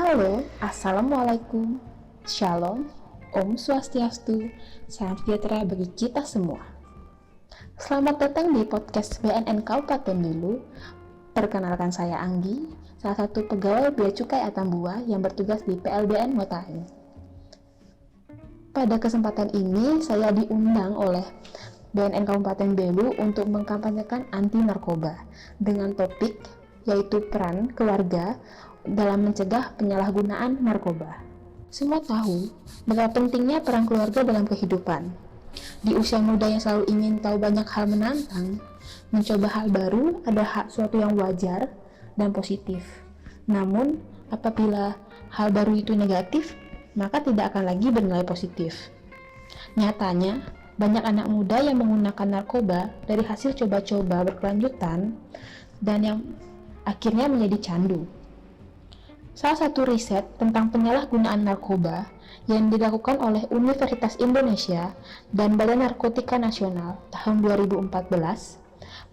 Halo, Assalamualaikum, Shalom, Om Swastiastu, salam sejahtera bagi kita semua. Selamat datang di podcast BNN Kabupaten Nilu. Perkenalkan saya Anggi, salah satu pegawai Bea Cukai Atambua yang bertugas di PLBN Motahin. Pada kesempatan ini, saya diundang oleh BNN Kabupaten Belu untuk mengkampanyekan anti narkoba dengan topik yaitu peran keluarga dalam mencegah penyalahgunaan narkoba. Semua tahu betapa pentingnya peran keluarga dalam kehidupan. Di usia muda yang selalu ingin tahu banyak hal menantang, mencoba hal baru adalah suatu yang wajar dan positif. Namun, apabila hal baru itu negatif, maka tidak akan lagi bernilai positif. Nyatanya, banyak anak muda yang menggunakan narkoba dari hasil coba-coba berkelanjutan dan yang akhirnya menjadi candu. Salah satu riset tentang penyalahgunaan narkoba yang dilakukan oleh Universitas Indonesia dan Badan Narkotika Nasional tahun 2014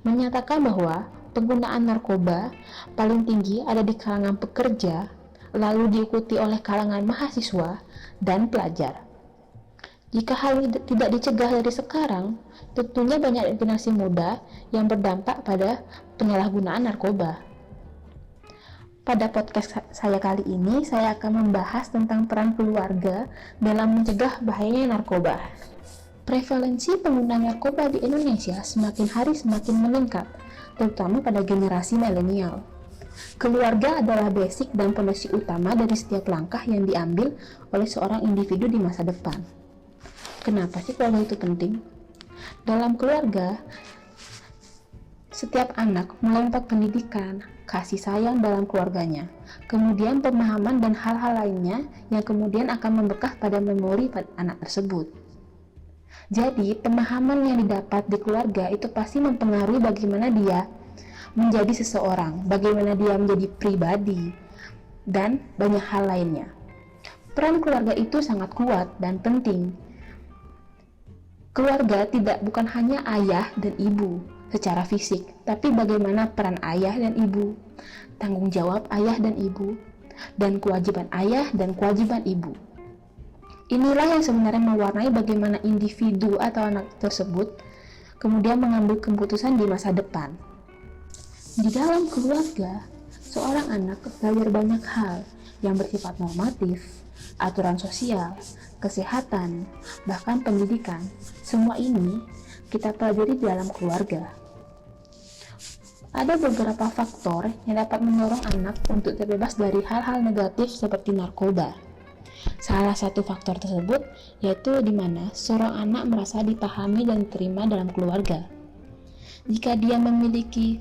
menyatakan bahwa penggunaan narkoba paling tinggi ada di kalangan pekerja, lalu diikuti oleh kalangan mahasiswa dan pelajar. Jika hal ini tidak dicegah dari sekarang, tentunya banyak generasi muda yang berdampak pada penyalahgunaan narkoba. Pada podcast saya kali ini, saya akan membahas tentang peran keluarga dalam mencegah bahayanya narkoba. Prevalensi pengguna narkoba di Indonesia semakin hari semakin meningkat, terutama pada generasi milenial. Keluarga adalah basic dan fondasi utama dari setiap langkah yang diambil oleh seorang individu di masa depan. Kenapa sih keluarga itu penting? Dalam keluarga, setiap anak mendapat pendidikan, kasih sayang dalam keluarganya, kemudian pemahaman dan hal-hal lainnya yang kemudian akan membekas pada memori anak tersebut. Jadi, pemahaman yang didapat di keluarga itu pasti mempengaruhi bagaimana dia menjadi seseorang, bagaimana dia menjadi pribadi, dan banyak hal lainnya. Peran keluarga itu sangat kuat dan penting. Keluarga bukan hanya ayah dan ibu secara fisik, tapi bagaimana peran ayah dan ibu, tanggung jawab ayah dan ibu, dan kewajiban ayah dan kewajiban ibu. Inilah yang sebenarnya mewarnai bagaimana individu atau anak tersebut kemudian mengambil keputusan di masa depan. Di dalam keluarga, seorang anak belajar banyak hal yang bersifat normatif, aturan sosial, kesehatan, bahkan pendidikan. Semua ini kita pelajari di dalam keluarga. Ada beberapa faktor yang dapat mendorong anak untuk terbebas dari hal-hal negatif seperti narkoba. Salah satu faktor tersebut yaitu di mana seorang anak merasa dipahami dan diterima dalam keluarga. Jika dia memiliki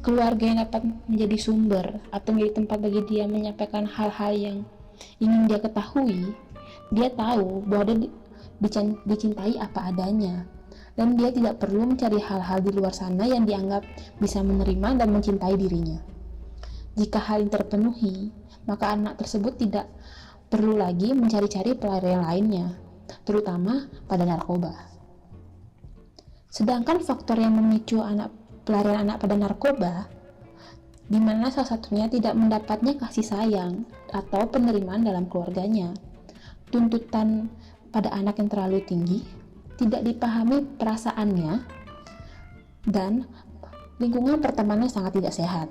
keluarga yang dapat menjadi sumber atau menjadi tempat bagi dia menyampaikan hal-hal yang ingin dia ketahui, dia tahu bahwa dia dicintai apa adanya, dan dia tidak perlu mencari hal-hal di luar sana yang dianggap bisa menerima dan mencintai dirinya. Jika hal ini terpenuhi, maka anak tersebut tidak perlu lagi mencari-cari pelarian lainnya, terutama pada narkoba. Sedangkan faktor yang memicu pelarian anak pada narkoba, di mana salah satunya tidak mendapatnya kasih sayang atau penerimaan dalam keluarganya, tuntutan pada anak yang terlalu tinggi, tidak dipahami perasaannya, dan lingkungan pertemanan sangat tidak sehat,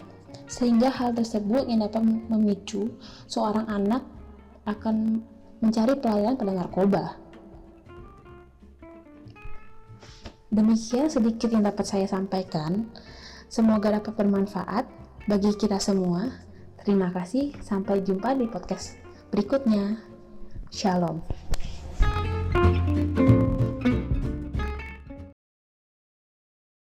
sehingga hal tersebut yang dapat memicu seorang anak akan mencari pelarian pada narkoba. Demikian sedikit yang dapat saya sampaikan. Semoga dapat bermanfaat bagi kita semua. Terima kasih, sampai jumpa di podcast berikutnya. Shalom.